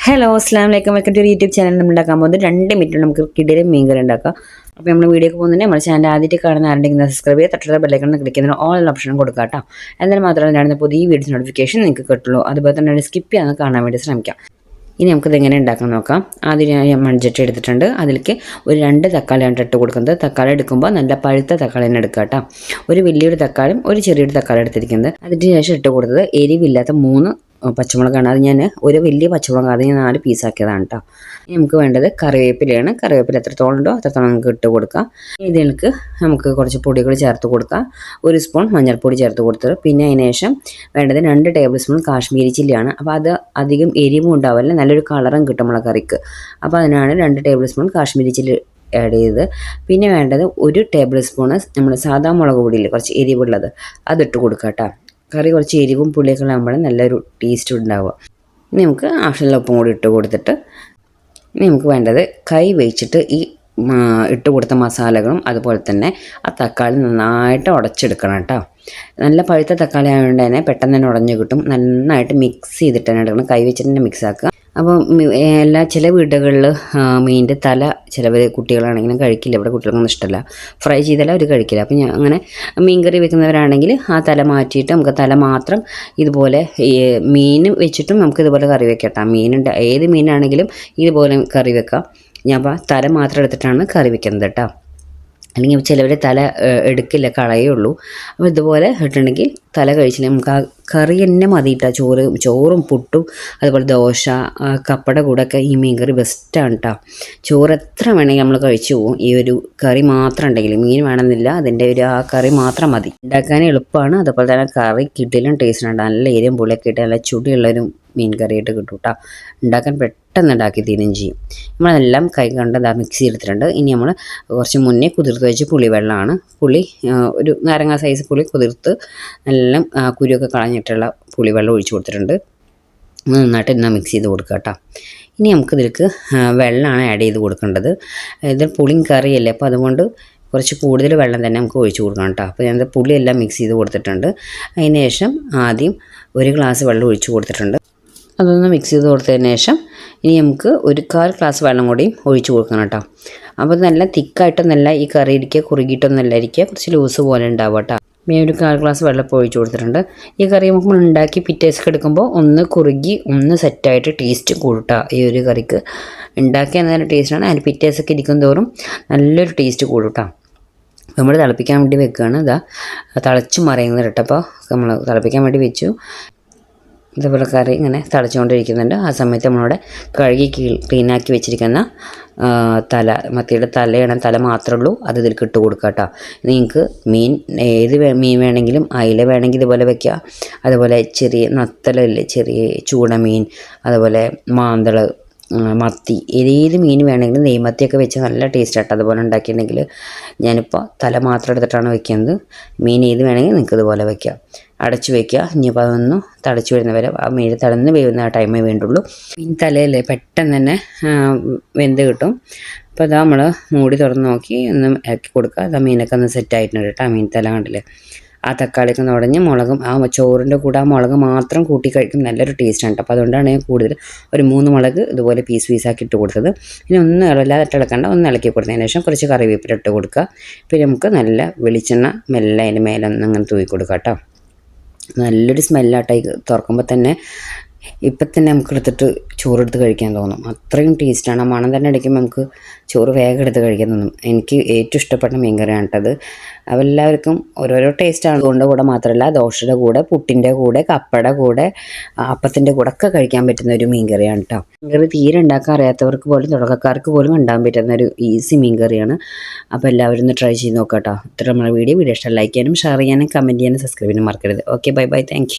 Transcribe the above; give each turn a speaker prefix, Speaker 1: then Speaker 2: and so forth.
Speaker 1: Hello അസ്സാം വലൈക്കും welcome to YouTube channel. നമ്മൾ ഉണ്ടാക്കാൻ പോകുന്നത് 2 മിനിറ്റ് നമുക്ക് കിടിലൻ മീൻകറി ഉണ്ടാക്കാം. അപ്പോൾ നമ്മൾ വീഡിയോക്ക് പോകുന്നതിന് നമ്മുടെ ചാനൽ ആദ്യമായിട്ട് കാണുന്ന ആരുടെയും സബ്സ്ക്രൈബ് ചെയ്യുക, തൊട്ടുള്ള ബെല്ലൈക്കൺ ക്ലിക്ക് ചെയ്യുന്ന ഓൾ ഓപ്ഷനും കൊടുക്കുക കേട്ടോ. എന്നാൽ മാത്രമേ ഞാൻ പുതിയ വീഡിയോസ് നോട്ടിഫിക്കേഷൻ നിങ്ങൾക്ക് കിട്ടുള്ളൂ. അതുപോലെ തന്നെ സ്കിപ്പ് ചെയ്യാതെ കാണാൻ വേണ്ടി ശ്രമിക്കാം. ഇനി നമുക്കിത് എങ്ങനെ ഉണ്ടാക്കാൻ നോക്കാം. ആദ്യം ഞാൻ മൺചട്ടി എടുത്തിട്ടുണ്ട്. അതിലേക്ക് ഒരു 2 തക്കാളിയാണ് ഇട്ട് കൊടുക്കുന്നത്. തക്കാളി എടുക്കുമ്പോൾ നല്ല പഴുത്ത തക്കാളി തന്നെ എടുക്കുക കേട്ടോ. ഒരു വലിയൊരു തക്കാളിയും ഒരു ചെറിയൊരു തക്കാളി എടുത്തിരിക്കുന്നത്. അതിന് ശേഷം ഇട്ട് കൊടുത്തത് എരിവില്ലാത്ത 3 പച്ചമുളകാണ്. അത് ഞാൻ ഒരു വലിയ പച്ചമുളക് അത് ഞാൻ 4 പീസാക്കിയതാണ് കേട്ടോ. ഇനി നമുക്ക് വേണ്ടത് കറിവേപ്പിലയാണ്. കറിവേപ്പില എത്രത്തോളം ഉണ്ടോ അത്രത്തോളം നമുക്ക് ഇട്ട് കൊടുക്കാം. ഇതിലേക്ക് നമുക്ക് കുറച്ച് പൊടികൾ ചേർത്ത് കൊടുക്കാം. 1 സ്പൂൺ മഞ്ഞൾപ്പൊടി ചേർത്ത് കൊടുത്തത്. പിന്നെ അതിന് ശേഷം വേണ്ടത് 2 ടേബിൾ സ്പൂൺ കാശ്മീരി ചില്ലിയാണ്. അപ്പോൾ അത് അധികം എരിവും ഉണ്ടാവില്ല, നല്ലൊരു കളറും കിട്ടും നമ്മളെ കറിക്ക്. അപ്പോൾ അതിനാണ് 2 table spoon Kashmiri chilli add ചെയ്ത്. പിന്നെ വേണ്ടത് 1 ടേബിൾ സ്പൂണ് നമ്മൾ സാധാ മുളക് പൊടിയില്ലേ, കുറച്ച് എരിവുള്ളത്, അതിട്ട് കൊടുക്കാം കേട്ടോ. കറി കുറച്ച് എരിവും പുളിയൊക്കെ ആകുമ്പോൾ നല്ലൊരു ടേസ്റ്റ് ഉണ്ടാവുക. ഇനി നമുക്ക് ആവശ്യമുള്ള ഉപ്പും കൂടി ഇട്ട് കൊടുത്തിട്ട് ഇനി നമുക്ക് വേണ്ടത് കൈ വെച്ചിട്ട് ഈ ഇട്ട് കൊടുത്ത മസാലകളും അതുപോലെ തന്നെ ആ തക്കാളി നന്നായിട്ട് ഉടച്ചെടുക്കണം കേട്ടോ. നല്ല പഴുത്ത തക്കാളി ആയതുകൊണ്ട് തന്നെ പെട്ടെന്ന് തന്നെ ഉടഞ്ഞു കിട്ടും. നന്നായിട്ട് മിക്സ് ചെയ്തിട്ട് തന്നെ എടുക്കണം. കൈ വെച്ചിട്ട് തന്നെ മിക്സ് ആക്കുക. അപ്പം ചില വീടുകളിൽ മീനിൻ്റെ തല ചിലവർ കുട്ടികളാണെങ്കിലും കഴിക്കില്ല. ഇവിടെ കുട്ടികൾക്കൊന്നും ഇഷ്ടമല്ല, ഫ്രൈ ചെയ്താൽ അവർ കഴിക്കില്ല. അപ്പം ഞാൻ അങ്ങനെ മീൻ കറി വെക്കുന്നവരാണെങ്കിൽ ആ തല മാറ്റിയിട്ട് നമുക്ക് തല മാത്രം ഇതുപോലെ മീൻ വെച്ചിട്ടും നമുക്ക് ഇതുപോലെ കറി വെക്കാം കേട്ടോ. മീനുണ്ട്, ഏത് മീനാണെങ്കിലും ഇതുപോലെ കറി വെക്കാം. ഞാൻ അപ്പോൾ തല മാത്രം എടുത്തിട്ടാണ് കറി വെക്കുന്നത് കേട്ടോ. അല്ലെങ്കിൽ ചിലവർ തല എടുക്കില്ല, കളയുള്ളൂ. അപ്പോൾ ഇതുപോലെ ഇട്ടുണ്ടെങ്കിൽ തല കഴിച്ചില്ല നമുക്ക് ആ കറി തന്നെ മതി കേട്ടോ. ചോറും പുട്ടും അതുപോലെ ദോശ കപ്പയുടെ കൂടെയൊക്കെ ഈ മീൻ കറി ബെസ്റ്റാണ് കേട്ടോ. ചോറ് എത്ര വേണമെങ്കിൽ നമ്മൾ കഴിച്ചു പോകും. ഈ ഒരു കറി മാത്രം ഉണ്ടെങ്കിൽ, മീൻ വേണമെന്നില്ല, അതിൻ്റെ ആ കറി മാത്രം മതി. ഉണ്ടാക്കാൻ എളുപ്പമാണ്. അതുപോലെ തന്നെ കറി കിട്ടിയാലും ടേസ്റ്റ് ഉണ്ട്. നല്ല എരിയും പുളിയൊക്കെ ഇട്ട് നല്ല ചുടിയുള്ളൊരു മീൻ കറിയായിട്ട് കിട്ടും കേട്ടോ. ഉണ്ടാക്കാൻ പെട്ടെന്ന് ഉണ്ടാക്കി തീരും ചെയ്യും. നമ്മളതെല്ലാം കൈ കണ്ട് മിക്സ് ചെയ്തിട്ടുണ്ട്. ഇനി നമ്മൾ കുറച്ച് മുന്നേ കുതിർത്ത് വെച്ച് പുളിവെള്ളമാണ്. പുളി ഒരു നാരങ്ങ സൈസ് പുളി കുതിർത്ത് നല്ല കുരുവൊക്കെ കളഞ്ഞിട്ടുള്ള പുളിവെള്ളം ഒഴിച്ച് കൊടുത്തിട്ടുണ്ട്. നന്നായിട്ട് ഇന്ന് മിക്സ് ചെയ്ത് കൊടുക്കുക കേട്ടോ. ഇനി നമുക്കിതിലേക്ക് വെള്ളമാണ് ആഡ് ചെയ്ത് കൊടുക്കേണ്ടത്. ഇത് പുളിയും കറിയല്ലേ, അപ്പോൾ അതുകൊണ്ട് കുറച്ച് കൂടുതൽ വെള്ളം തന്നെ നമുക്ക് ഒഴിച്ച് കൊടുക്കണം കേട്ടോ. അപ്പോൾ ഞാൻ പുളിയെല്ലാം മിക്സ് ചെയ്ത് കൊടുത്തിട്ടുണ്ട്. അതിന് ശേഷം ആദ്യം 1 ഗ്ലാസ് വെള്ളം ഒഴിച്ച് കൊടുത്തിട്ടുണ്ട്. അതൊന്ന് മിക്സ് ചെയ്ത് കൊടുത്തതിന് ശേഷം ഇനി നമുക്ക് 1/4 ഗ്ലാസ് വെള്ളം കൂടിയും ഒഴിച്ച് കൊടുക്കണം കേട്ടോ. അപ്പോൾ നല്ല തിക്കായിട്ടൊന്നല്ല ഈ കറി ഇരിക്കുക, കുറുകിയിട്ടൊന്നല്ല ഇരിക്കുക, കുറച്ച് ലൂസ് പോലെ ഉണ്ടാവുക കേട്ടോ. ഞാൻ 1/4 ഗ്ലാസ് വെള്ളം ഇപ്പോൾ ഒഴിച്ച് കൊടുത്തിട്ടുണ്ട്. ഈ കറി നമുക്ക് ഉണ്ടാക്കി പിറ്റേസ്ക്ക് എടുക്കുമ്പോൾ ഒന്ന് കുറുകി ഒന്ന് സെറ്റായിട്ട് ടേസ്റ്റ് കൂട്ടാം. ഈ ഒരു കറിക്ക് ഉണ്ടാക്കിയ നല്ല ടേസ്റ്റാണ്. അതിന് പിറ്റേസൊക്കെ ഇരിക്കും തോറും നല്ലൊരു ടേസ്റ്റ് കൂട്ടാം. നമ്മൾ തിളപ്പിക്കാൻ വേണ്ടി വെക്കുകയാണ്. ഇതാ തിളച്ച് മറിയുന്നത് കേട്ടോ. അപ്പോൾ നമ്മൾ തിളപ്പിക്കാൻ വേണ്ടി വെച്ചു. ഇതുപോലെ കറി ഇങ്ങനെ തിളച്ചുകൊണ്ടിരിക്കുന്നുണ്ട്. ആ സമയത്ത് നമ്മളിവിടെ കഴുകി ക്ലീനാക്കി വെച്ചിരിക്കുന്ന മത്തിയുടെ തലയാണ്. തല മാത്രമേ ഉള്ളൂ, അത് ഇതിലേക്ക് ഇട്ട് കൊടുക്കുക കേട്ടോ. നിങ്ങൾക്ക് ഏത് മീൻ വേണമെങ്കിലും, അയില വേണമെങ്കിൽ ഇതുപോലെ വെക്കുക. അതുപോലെ ചെറിയ നത്തലല്ലേ, ചെറിയ ചൂട മീൻ, അതുപോലെ മാന്തൾ, മത്തി, ഏത് മീൻ വേണമെങ്കിലും നെയ്മത്തിയൊക്കെ വെച്ച് നല്ല ടേസ്റ്റ് ആട്ടോ. അതുപോലെ ഉണ്ടാക്കിയിട്ടുണ്ടെങ്കിൽ ഞാനിപ്പോൾ തല മാത്രം എടുത്തിട്ടാണ് വെക്കുന്നത്. മീൻ ഏത് വേണമെങ്കിൽ നിങ്ങൾക്ക് ഇതുപോലെ വയ്ക്കുക. അടച്ച് വയ്ക്കുക. ഇനിയിപ്പോൾ അതൊന്ന് തിളച്ച് വരുന്നവരെ, ആ മീൻ തിളന്ന് വേവുന്ന ആ ടൈമേ വേണ്ടുള്ളൂ. മീൻ തലയല്ലേ പെട്ടെന്ന് തന്നെ വെന്ത് കിട്ടും. അപ്പോൾ അതാ നമ്മൾ മൂടി തുറന്ന് നോക്കി ഒന്ന് ഇറക്കി കൊടുക്കുക. അത് മീനൊക്കെ ഒന്ന് സെറ്റായിട്ടുണ്ട് കേട്ടോ. മീൻ തല കണ്ടില്ലേ, ആ തക്കാളിയൊക്കെ നുടഞ്ഞ് മുളകും ആ ചോറിൻ്റെ കൂടെ ആ മുളക് മാത്രം കൂട്ടി കഴിക്കും നല്ലൊരു ടേസ്റ്റാണ് കേട്ടോ. അപ്പോൾ അതുകൊണ്ടാണ് ഞാൻ കൂടുതൽ ഒരു 3 മുളക് ഇതുപോലെ പീസാക്കി ഇട്ട് കൊടുത്തത്. ഇനി ഒന്ന് ഇളല്ലാതെ ഇളക്കണ്ട, ഒന്ന് ഇളക്കി കൊടുത്തതിന് ശേഷം കുറച്ച് കറിവേപ്പില ഇട്ട് കൊടുക്കുക. പിന്നെ നമുക്ക് നല്ല വെളിച്ചെണ്ണ മെല്ലെ അതിന് മേലെ ഒന്ന് അങ്ങനെ തൂക്കി കൊടുക്കുക കേട്ടോ. നല്ലൊരു സ്മെല്ലാട്ടായി തുറക്കുമ്പോൾ തന്നെ. ഇപ്പം തന്നെ നമുക്ക് എടുത്തിട്ട് ചോറെടുത്ത് കഴിക്കാൻ തോന്നും, അത്രയും ടേസ്റ്റാണ്. ആ മണം തന്നെ അടിക്കുമ്പോൾ നമുക്ക് ചോറ് വേഗം എടുത്ത് കഴിക്കാൻ തോന്നും. എനിക്ക് ഏറ്റവും ഇഷ്ടപ്പെട്ട മീൻ കറിയാണ് കേട്ടത്. എല്ലാവർക്കും ഓരോരോ ടേസ്റ്റാണ്. അതുകൊണ്ട് കൂടെ മാത്രമല്ല, ദോശയുടെ കൂടെ, പുട്ടിൻ്റെ കൂടെ, കപ്പയുടെ കൂടെ, അപ്പത്തിൻ്റെ കൂടെ ഒക്കെ കഴിക്കാൻ പറ്റുന്ന ഒരു മീൻ കറിയാണ് കേട്ടോ. മീൻ കറി തീരെ ഉണ്ടാക്കാൻ അറിയാത്തവർക്ക് പോലും, തുടക്കക്കാർക്ക് പോലും ഉണ്ടാകാൻ പറ്റുന്ന ഒരു ഈസി മീൻ കറിയാണ്. അപ്പോൾ എല്ലാവരും ഒന്ന് ട്രൈ ചെയ്ത് നോക്കാം കേട്ടോ. ഇത്ര നമ്മുടെ വീഡിയോ ഇഷ്ടം ലൈക്ക് ചെയ്യാനും ഷെയർ ചെയ്യാനും കമൻറ്റ് ചെയ്യാനും സബ്സ്ക്രൈബ് ചെയ്യാനും മറക്കരുത്. Okay, bye bye, thank you.